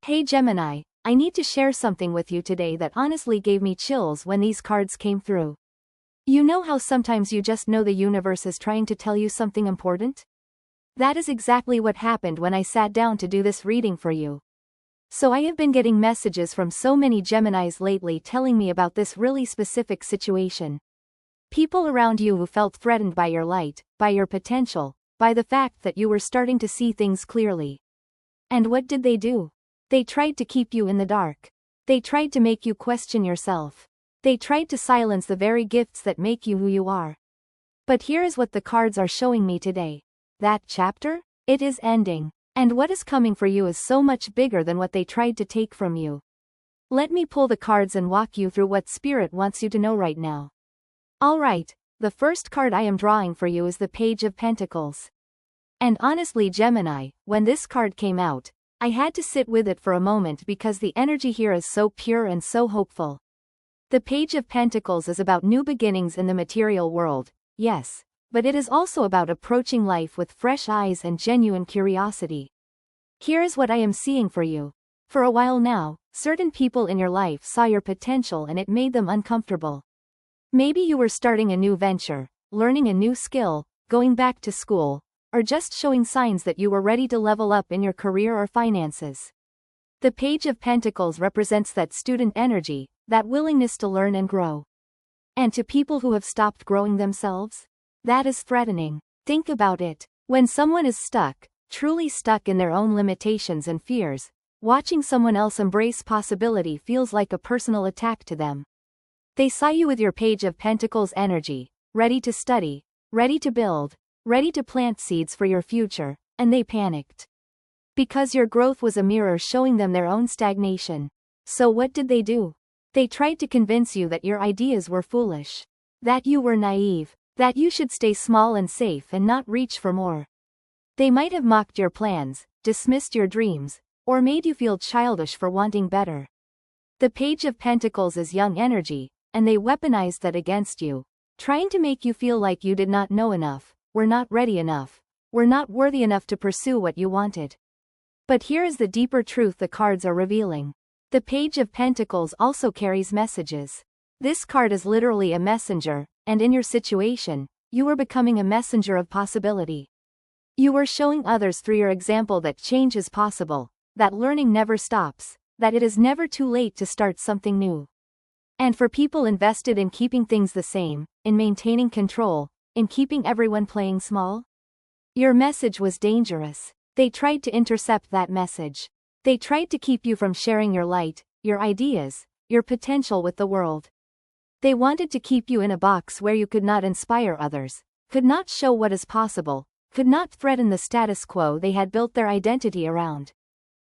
Hey Gemini, I need to share something with you today that honestly gave me chills when these cards came through. You know how sometimes you just know the universe is trying to tell you something important? That is exactly what happened when I sat down to do this reading for you. So I have been getting messages from so many Geminis lately telling me about this really specific situation. People around you who felt threatened by your light, by your potential, by the fact that you were starting to see things clearly. And what did they do? They tried to keep you in the dark. They tried to make you question yourself. They tried to silence the very gifts that make you who you are. But here is what the cards are showing me today. That chapter? It is ending. And what is coming for you is so much bigger than what they tried to take from you. Let me pull the cards and walk you through what Spirit wants you to know right now. Alright, the first card I am drawing for you is the Page of Pentacles. And honestly Gemini, when this card came out, I had to sit with it for a moment because the energy here is so pure and so hopeful. The Page of Pentacles is about new beginnings in the material world, yes, but it is also about approaching life with fresh eyes and genuine curiosity. Here is what I am seeing for you. For a while now, certain people in your life saw your potential and it made them uncomfortable. Maybe you were starting a new venture, learning a new skill, going back to school, or just showing signs that you were ready to level up in your career or finances. The Page of Pentacles represents that student energy, that willingness to learn and grow. And to people who have stopped growing themselves, that is threatening. Think about it. When someone is stuck, truly stuck in their own limitations and fears, watching someone else embrace possibility feels like a personal attack to them. They saw you with your Page of Pentacles energy, ready to study, ready to build, ready to plant seeds for your future, and they panicked. Because your growth was a mirror showing them their own stagnation. So what did they do? They tried to convince you that your ideas were foolish. That you were naive. That you should stay small and safe and not reach for more. They might have mocked your plans, dismissed your dreams, or made you feel childish for wanting better. The Page of Pentacles is young energy, and they weaponized that against you, trying to make you feel like you did not know enough, were not ready enough, were not worthy enough to pursue what you wanted. But here is the deeper truth the cards are revealing. The Page of Pentacles also carries messages. This card is literally a messenger, and in your situation, you were becoming a messenger of possibility. You were showing others through your example that change is possible, that learning never stops, that it is never too late to start something new. And for people invested in keeping things the same, in maintaining control, in keeping everyone playing small, your message was dangerous. They tried to intercept that message. They tried to keep you from sharing your light, your ideas, your potential with the world. They wanted to keep you in a box where you could not inspire others, could not show what is possible, could not threaten the status quo they had built their identity around.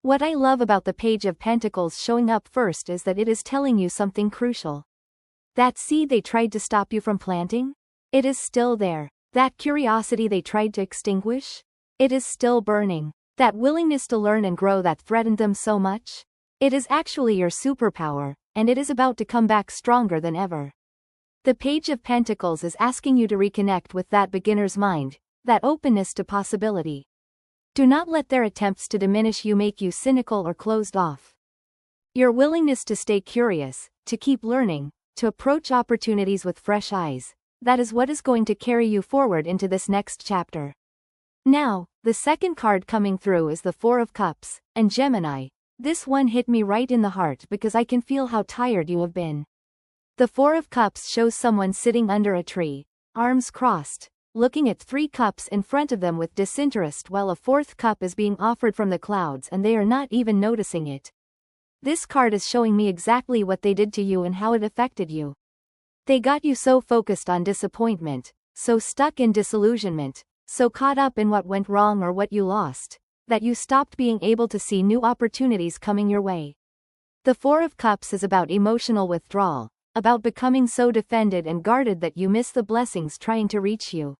What I love about the Page of Pentacles showing up first is that it is telling you something crucial. That seed they tried to stop you from planting? It is still there. That curiosity they tried to extinguish? It is still burning. That willingness to learn and grow that threatened them so much? It is actually your superpower, and it is about to come back stronger than ever. The Page of Pentacles is asking you to reconnect with that beginner's mind, that openness to possibility. Do not let their attempts to diminish you make you cynical or closed off. Your willingness to stay curious, to keep learning, to approach opportunities with fresh eyes, that is what is going to carry you forward into this next chapter. Now, the second card coming through is the Four of Cups, and Gemini, this one hit me right in the heart because I can feel how tired you have been. The Four of Cups shows someone sitting under a tree, arms crossed, looking at 3 cups in front of them with disinterest while a 4th cup is being offered from the clouds and they are not even noticing it. This card is showing me exactly what they did to you and how it affected you. They got you so focused on disappointment, so stuck in disillusionment, so caught up in what went wrong or what you lost, that you stopped being able to see new opportunities coming your way. The Four of Cups is about emotional withdrawal, about becoming so defended and guarded that you miss the blessings trying to reach you.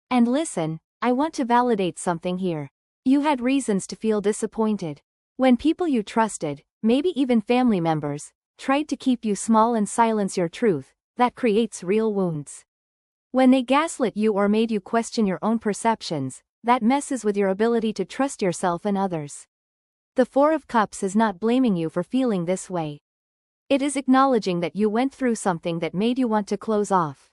And listen, I want to validate something here. You had reasons to feel disappointed. When people you trusted, maybe even family members, tried to keep you small and silence your truth, that creates real wounds. When they gaslit you or made you question your own perceptions, that messes with your ability to trust yourself and others. The Four of Cups is not blaming you for feeling this way. It is acknowledging that you went through something that made you want to close off.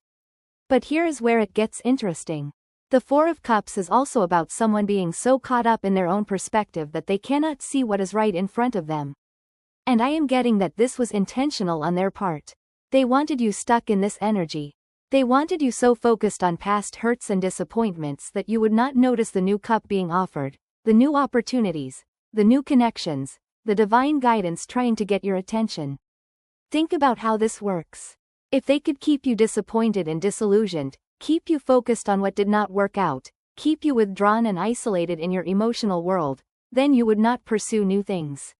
But here is where it gets interesting. The Four of Cups is also about someone being so caught up in their own perspective that they cannot see what is right in front of them. And I am getting that this was intentional on their part. They wanted you stuck in this energy. They wanted you so focused on past hurts and disappointments that you would not notice the new cup being offered, the new opportunities, the new connections, the divine guidance trying to get your attention. Think about how this works. If they could keep you disappointed and disillusioned, keep you focused on what did not work out, keep you withdrawn and isolated in your emotional world, then you would not pursue new things.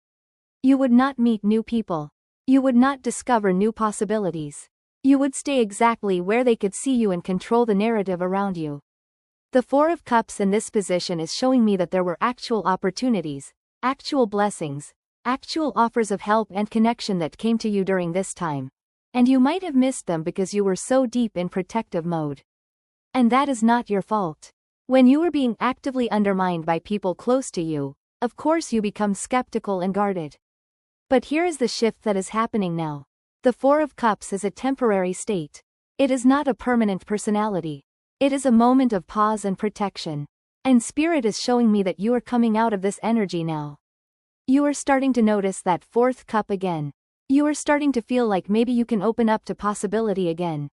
You would not meet new people. You would not discover new possibilities. You would stay exactly where they could see you and control the narrative around you. The Four of Cups in this position is showing me that there were actual opportunities, actual blessings, actual offers of help and connection that came to you during this time. And you might have missed them because you were so deep in protective mode. And that is not your fault. When you are being actively undermined by people close to you, of course you become skeptical and guarded. But here is the shift that is happening now. The Four of Cups is a temporary state. It is not a permanent personality. It is a moment of pause and protection. And Spirit is showing me that you are coming out of this energy now. You are starting to notice that fourth cup again. You are starting to feel like maybe you can open up to possibility again.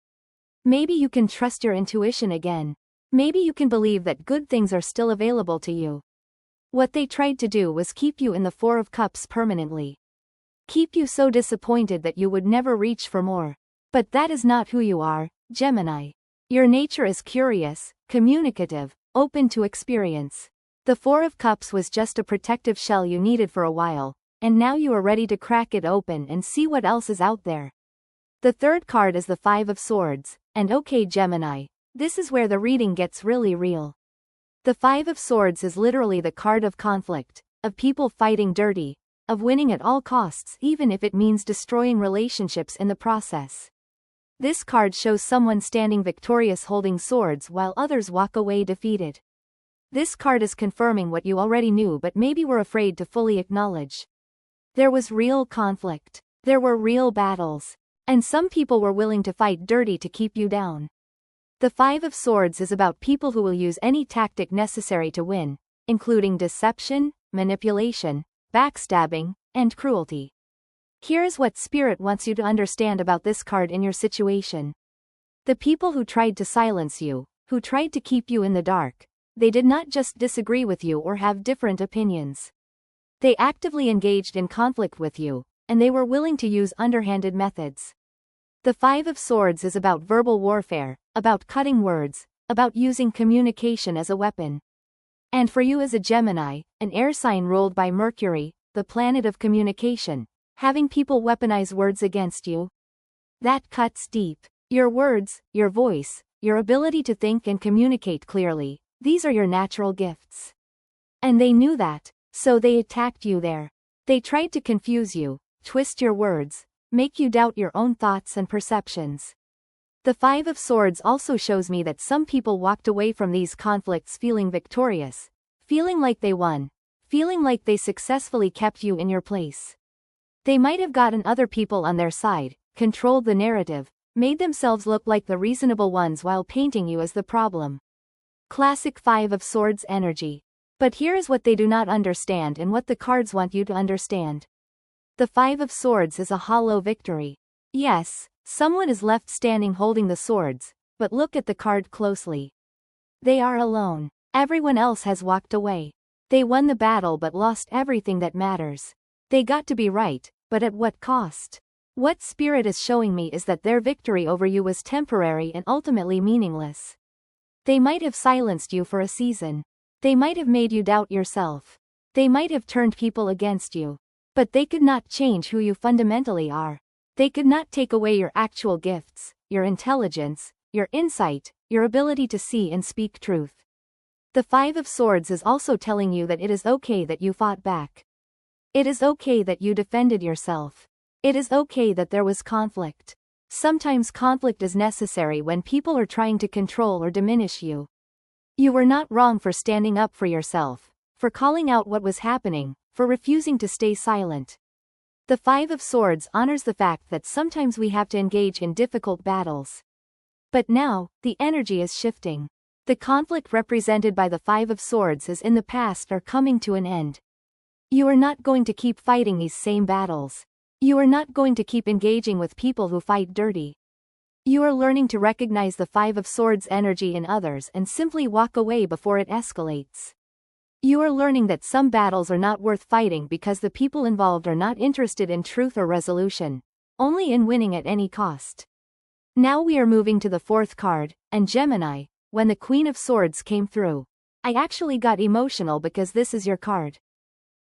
Maybe you can trust your intuition again. Maybe you can believe that good things are still available to you. What they tried to do was keep you in the Four of Cups permanently. Keep you so disappointed that you would never reach for more. But that is not who you are, Gemini. Your nature is curious, communicative, open to experience. The Four of Cups was just a protective shell you needed for a while, and now you are ready to crack it open and see what else is out there. The third card is the Five of Swords, and okay Gemini, this is where the reading gets really real. The Five of Swords is literally the card of conflict, of people fighting dirty, of winning at all costs even if it means destroying relationships in the process. This card shows someone standing victorious holding swords while others walk away defeated. This card is confirming what you already knew but maybe were afraid to fully acknowledge. There was real conflict. There were real battles. And some people were willing to fight dirty to keep you down. The Five of Swords is about people who will use any tactic necessary to win, including deception, manipulation, backstabbing, and cruelty. Here's what Spirit wants you to understand about this card in your situation. The people who tried to silence you, who tried to keep you in the dark, they did not just disagree with you or have different opinions. They actively engaged in conflict with you, and they were willing to use underhanded methods. The Five of Swords is about verbal warfare, about cutting words, about using communication as a weapon. And for you as a Gemini, an air sign ruled by Mercury, the planet of communication, having people weaponize words against you? That cuts deep. Your words, your voice, your ability to think and communicate clearly, these are your natural gifts. And they knew that, so they attacked you there. They tried to confuse you, twist your words, make you doubt your own thoughts and perceptions. The Five of Swords also shows me that some people walked away from these conflicts feeling victorious, feeling like they won, feeling like they successfully kept you in your place. They might have gotten other people on their side, controlled the narrative, made themselves look like the reasonable ones while painting you as the problem. Classic Five of Swords energy. But here is what they do not understand and what the cards want you to understand. The Five of Swords is a hollow victory. Yes, someone is left standing holding the swords, but look at the card closely. They are alone. Everyone else has walked away. They won the battle but lost everything that matters. They got to be right, but at what cost? What Spirit is showing me is that their victory over you was temporary and ultimately meaningless. They might have silenced you for a season. They might have made you doubt yourself. They might have turned people against you. But they could not change who you fundamentally are. They could not take away your actual gifts, your intelligence, your insight, your ability to see and speak truth. The Five of Swords is also telling you that it is okay that you fought back. It is okay that you defended yourself. It is okay that there was conflict. Sometimes conflict is necessary when people are trying to control or diminish you. You were not wrong for standing up for yourself, for calling out what was happening, for refusing to stay silent. The Five of Swords honors the fact that sometimes we have to engage in difficult battles. But now, the energy is shifting. The conflict represented by the Five of Swords is in the past or coming to an end. You are not going to keep fighting these same battles. You are not going to keep engaging with people who fight dirty. You are learning to recognize the Five of Swords energy in others and simply walk away before it escalates. You are learning that some battles are not worth fighting because the people involved are not interested in truth or resolution, only in winning at any cost. Now we are moving to the fourth card, and Gemini, when the Queen of Swords came through. I actually got emotional because this is your card.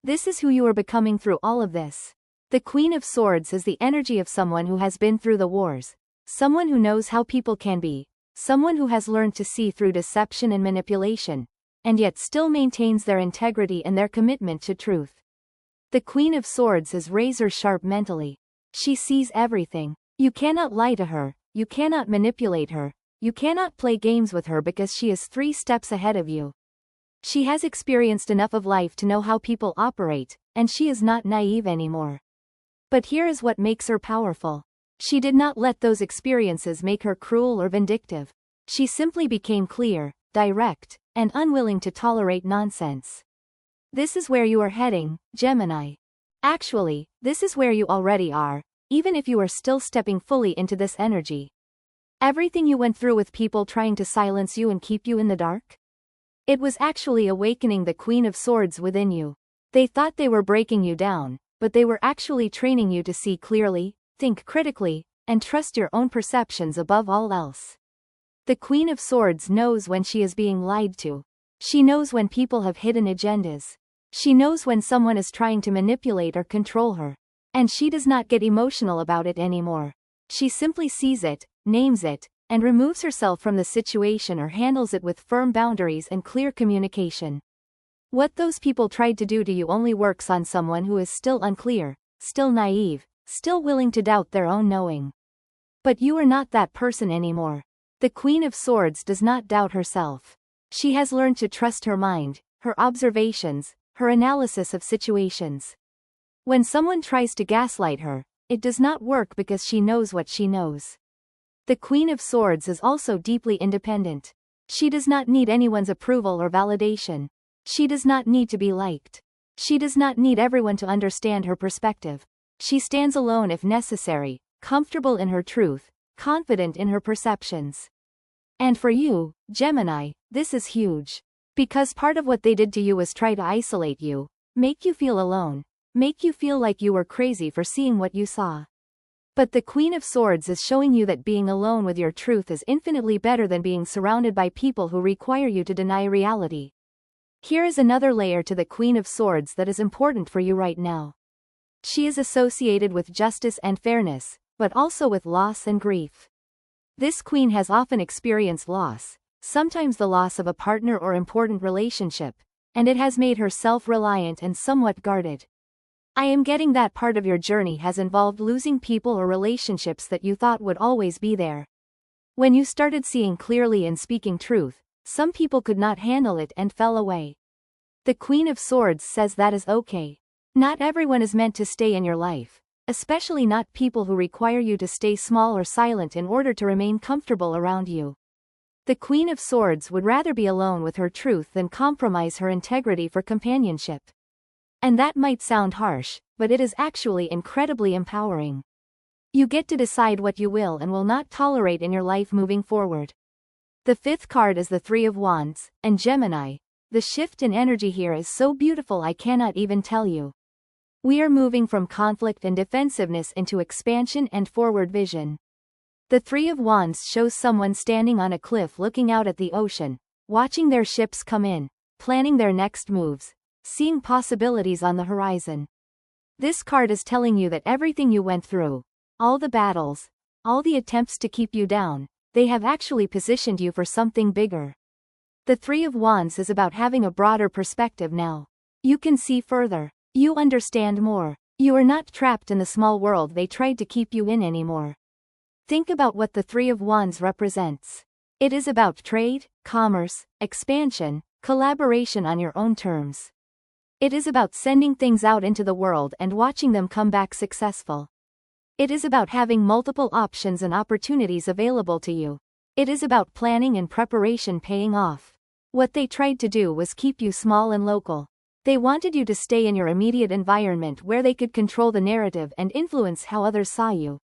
This is who you are becoming through all of this. The Queen of Swords is the energy of someone who has been through the wars, someone who knows how people can be, someone who has learned to see through deception and manipulation, and yet still maintains their integrity and their commitment to truth. The Queen of Swords is razor-sharp mentally. She sees everything. You cannot lie to her, you cannot manipulate her, you cannot play games with her because she is 3 steps ahead of you. She has experienced enough of life to know how people operate, and she is not naive anymore. But here is what makes her powerful. She did not let those experiences make her cruel or vindictive. She simply became clear, direct, and unwilling to tolerate nonsense. This is where you are heading, Gemini. Actually, this is where you already are, even if you are still stepping fully into this energy. Everything you went through with people trying to silence you and keep you in the dark? It was actually awakening the Queen of Swords within you. They thought they were breaking you down, but they were actually training you to see clearly, think critically, and trust your own perceptions above all else. The Queen of Swords knows when she is being lied to. She knows when people have hidden agendas. She knows when someone is trying to manipulate or control her. And she does not get emotional about it anymore. She simply sees it, names it, and removes herself from the situation or handles it with firm boundaries and clear communication. What those people tried to do to you only works on someone who is still unclear, still naive, still willing to doubt their own knowing. But you are not that person anymore. The Queen of Swords does not doubt herself. She has learned to trust her mind, her observations, her analysis of situations. When someone tries to gaslight her, it does not work because she knows what she knows. The Queen of Swords is also deeply independent. She does not need anyone's approval or validation. She does not need to be liked. She does not need everyone to understand her perspective. She stands alone if necessary, comfortable in her truth, confident in her perceptions. And for you, Gemini, this is huge. Because part of what they did to you was try to isolate you, make you feel alone, make you feel like you were crazy for seeing what you saw. But the Queen of Swords is showing you that being alone with your truth is infinitely better than being surrounded by people who require you to deny reality. Here is another layer to the Queen of Swords that is important for you right now. She is associated with justice and fairness, but also with loss and grief. This queen has often experienced loss, sometimes the loss of a partner or important relationship, and it has made her self-reliant and somewhat guarded. I am getting that part of your journey has involved losing people or relationships that you thought would always be there. When you started seeing clearly and speaking truth, some people could not handle it and fell away. The Queen of Swords says that is okay. Not everyone is meant to stay in your life, especially not people who require you to stay small or silent in order to remain comfortable around you. The Queen of Swords would rather be alone with her truth than compromise her integrity for companionship. And that might sound harsh, but it is actually incredibly empowering. You get to decide what you will and will not tolerate in your life moving forward. The fifth card is the Three of Wands, and Gemini. The shift in energy here is so beautiful I cannot even tell you. We are moving from conflict and defensiveness into expansion and forward vision. The Three of Wands shows someone standing on a cliff looking out at the ocean, watching their ships come in, planning their next moves, seeing possibilities on the horizon. This card is telling you that everything you went through, all the battles, all the attempts to keep you down, they have actually positioned you for something bigger. The Three of Wands is about having a broader perspective now. You can see further. You understand more. You are not trapped in the small world they tried to keep you in anymore. Think about what the Three of Wands represents. It is about trade, commerce, expansion, collaboration on your own terms. It is about sending things out into the world and watching them come back successful. It is about having multiple options and opportunities available to you. It is about planning and preparation paying off. What they tried to do was keep you small and local. They wanted you to stay in your immediate environment where they could control the narrative and influence how others saw you.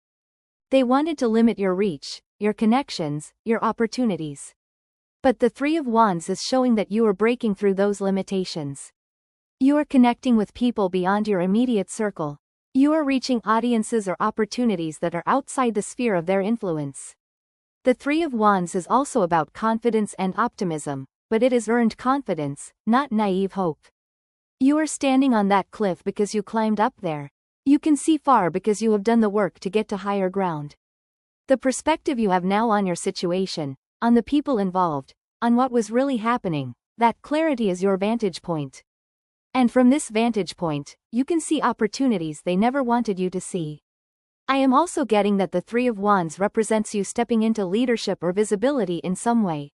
They wanted to limit your reach, your connections, your opportunities. But the Three of Wands is showing that you are breaking through those limitations. You are connecting with people beyond your immediate circle. You are reaching audiences or opportunities that are outside the sphere of their influence. The Three of Wands is also about confidence and optimism, but it is earned confidence, not naive hope. You are standing on that cliff because you climbed up there. You can see far because you have done the work to get to higher ground. The perspective you have now on your situation, on the people involved, on what was really happening, that clarity is your vantage point. And from this vantage point, you can see opportunities they never wanted you to see. I am also getting that the Three of Wands represents you stepping into leadership or visibility in some way.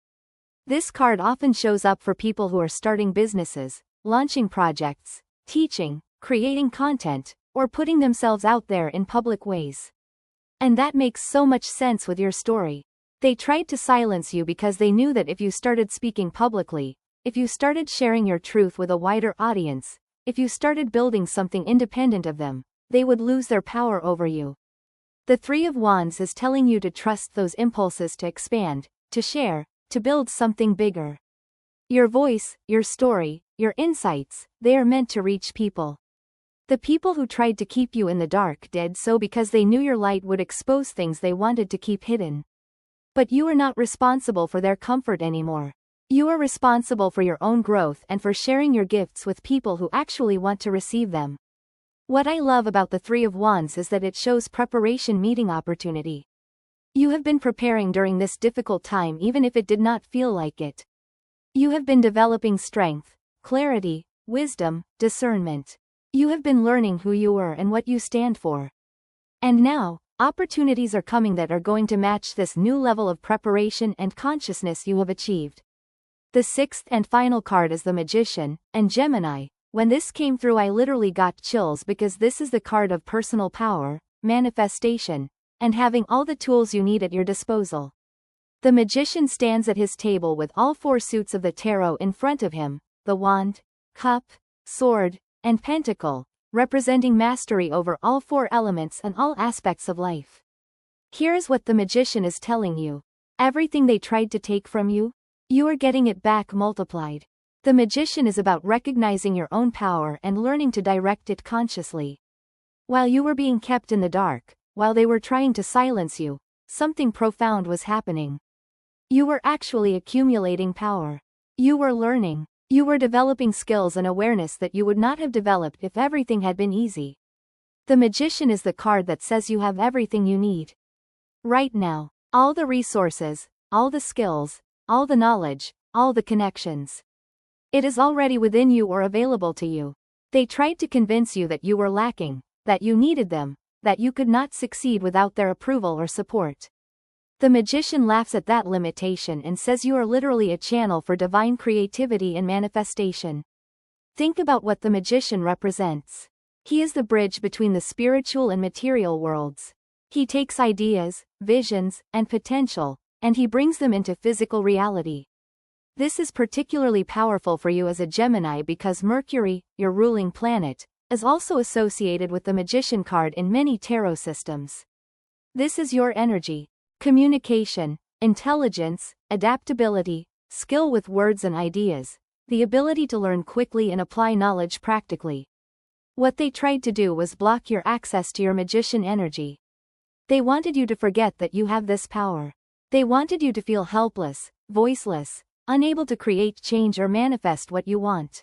This card often shows up for people who are starting businesses, launching projects, teaching, creating content, or putting themselves out there in public ways. And that makes so much sense with your story. They tried to silence you because they knew that if you started speaking publicly, if you started sharing your truth with a wider audience, if you started building something independent of them, they would lose their power over you. The Three of Wands is telling you to trust those impulses to expand, to share, to build something bigger. Your voice, your story, your insights, they are meant to reach people. The people who tried to keep you in the dark did so because they knew your light would expose things they wanted to keep hidden. But you are not responsible for their comfort anymore. You are responsible for your own growth and for sharing your gifts with people who actually want to receive them. What I love about the Three of Wands is that it shows preparation meeting opportunity. You have been preparing during this difficult time even if it did not feel like it. You have been developing strength, clarity, wisdom, discernment. You have been learning who you are and what you stand for. And now, opportunities are coming that are going to match this new level of preparation and consciousness you have achieved. The sixth and final card is the Magician, and Gemini. When this came through I literally got chills because this is the card of personal power, manifestation, and having all the tools you need at your disposal. The Magician stands at his table with all four suits of the tarot in front of him, the Wand, Cup, Sword, and Pentacle, representing mastery over all four elements and all aspects of life. Here's what the Magician is telling you. Everything they tried to take from you, you are getting it back multiplied. The Magician is about recognizing your own power and learning to direct it consciously. While you were being kept in the dark, while they were trying to silence you, something profound was happening. You were actually accumulating power. You were learning. You were developing skills and awareness that you would not have developed if everything had been easy. The Magician is the card that says you have everything you need. Right now, all the resources, all the skills, all the knowledge, all the connections. It is already within you or available to you. They tried to convince you that you were lacking, that you needed them, that you could not succeed without their approval or support. The Magician laughs at that limitation and says you are literally a channel for divine creativity and manifestation. Think about what the Magician represents. He is the bridge between the spiritual and material worlds. He takes ideas, visions, and potential, and he brings them into physical reality. This is particularly powerful for you as a Gemini because Mercury, your ruling planet, is also associated with the Magician card in many tarot systems. This is your energy. Communication, intelligence, adaptability, skill with words and ideas, the ability to learn quickly and apply knowledge practically. What they tried to do was block your access to your Magician energy. They wanted you to forget that you have this power. They wanted you to feel helpless, voiceless, unable to create change or manifest what you want.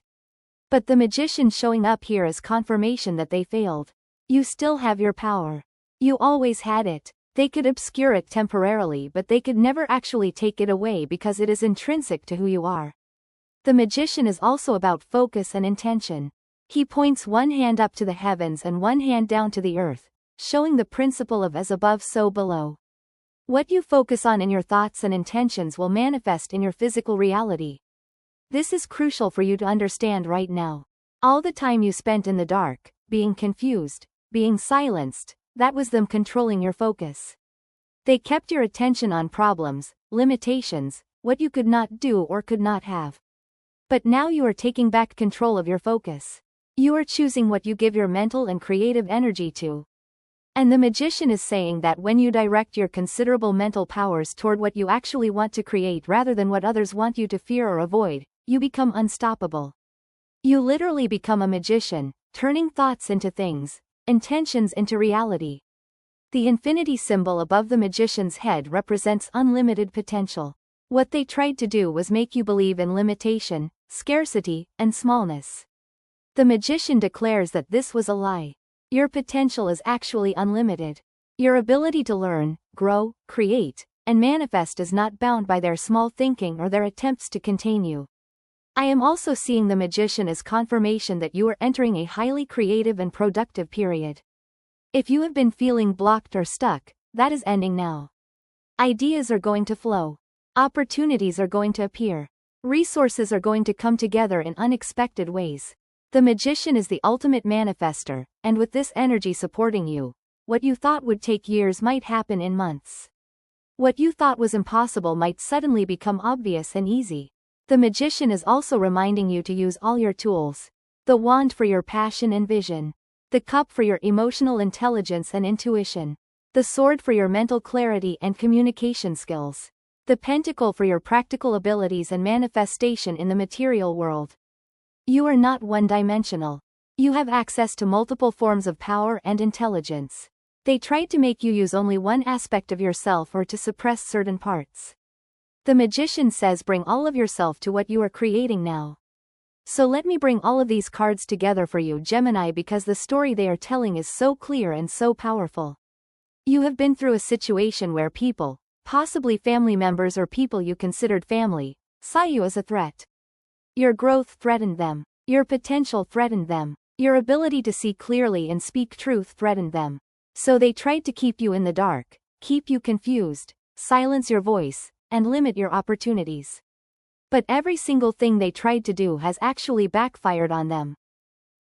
But the Magician showing up here is confirmation that they failed. You still have your power. You always had it. They could obscure it temporarily but they could never actually take it away because it is intrinsic to who you are. The Magician is also about focus and intention. He points one hand up to the heavens and one hand down to the earth, showing the principle of as above so below. What you focus on in your thoughts and intentions will manifest in your physical reality. This is crucial for you to understand right now. All the time you spent in the dark, being confused, being silenced, that was them controlling your focus. They kept your attention on problems, limitations, what you could not do or could not have. But now you are taking back control of your focus. You are choosing what you give your mental and creative energy to. And the Magician is saying that when you direct your considerable mental powers toward what you actually want to create rather than what others want you to fear or avoid, you become unstoppable. You literally become a magician, turning thoughts into things, intentions into reality. The infinity symbol above the magician's head represents unlimited potential. What they tried to do was make you believe in limitation, scarcity, and smallness. The magician declares that this was a lie. Your potential is actually unlimited. Your ability to learn, grow, create, and manifest is not bound by their small thinking or their attempts to contain you. I am also seeing the magician as confirmation that you are entering a highly creative and productive period. If you have been feeling blocked or stuck, that is ending now. Ideas are going to flow. Opportunities are going to appear. Resources are going to come together in unexpected ways. The magician is the ultimate manifester, and with this energy supporting you, what you thought would take years might happen in months. What you thought was impossible might suddenly become obvious and easy. The magician is also reminding you to use all your tools. The wand for your passion and vision. The cup for your emotional intelligence and intuition. The sword for your mental clarity and communication skills. The pentacle for your practical abilities and manifestation in the material world. You are not one-dimensional. You have access to multiple forms of power and intelligence. They tried to make you use only one aspect of yourself or to suppress certain parts. The magician says bring all of yourself to what you are creating now. So let me bring all of these cards together for you, Gemini, because the story they are telling is so clear and so powerful. You have been through a situation where people, possibly family members or people you considered family, saw you as a threat. Your growth threatened them. Your potential threatened them. Your ability to see clearly and speak truth threatened them. So they tried to keep you in the dark, keep you confused, silence your voice, and limit your opportunities. But every single thing they tried to do has actually backfired on them.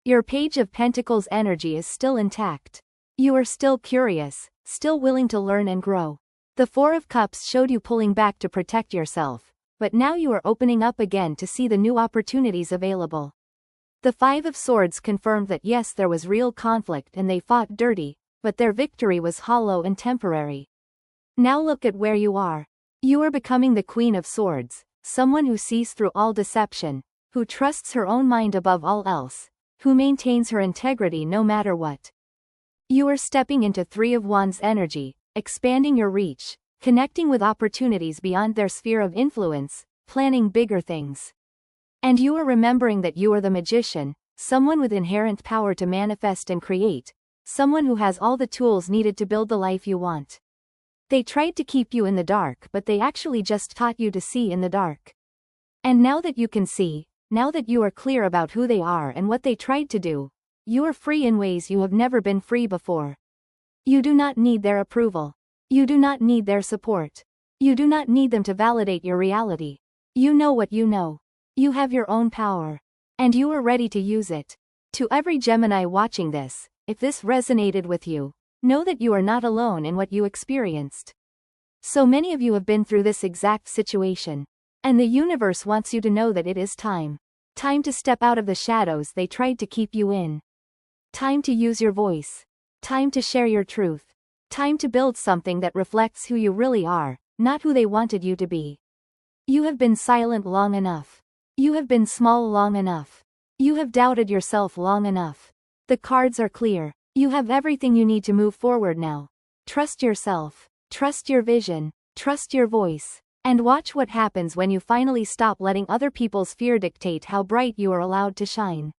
Your Page of Pentacles energy is still intact. You are still curious, still willing to learn and grow. The Four of Cups showed you pulling back to protect yourself, but now you are opening up again to see the new opportunities available. The Five of Swords confirmed that yes, there was real conflict and they fought dirty, but their victory was hollow and temporary. Now look at where you are. You are becoming the Queen of Swords, someone who sees through all deception, who trusts her own mind above all else, who maintains her integrity no matter what. You are stepping into Three of Wands energy, expanding your reach, connecting with opportunities beyond their sphere of influence, planning bigger things. And you are remembering that you are the magician, someone with inherent power to manifest and create, someone who has all the tools needed to build the life you want. They tried to keep you in the dark, but they actually just taught you to see in the dark. And now that you can see, now that you are clear about who they are and what they tried to do, you are free in ways you have never been free before. You do not need their approval. You do not need their support. You do not need them to validate your reality. You know what you know. You have your own power. And you are ready to use it. To every Gemini watching this, if this resonated with you, know that you are not alone in what you experienced. So many of you have been through this exact situation. And the universe wants you to know that it is time. Time to step out of the shadows they tried to keep you in. Time to use your voice. Time to share your truth. Time to build something that reflects who you really are, not who they wanted you to be. You have been silent long enough. You have been small long enough. You have doubted yourself long enough. The cards are clear. You have everything you need to move forward now. Trust yourself. Trust your vision. Trust your voice. And watch what happens when you finally stop letting other people's fear dictate how bright you are allowed to shine.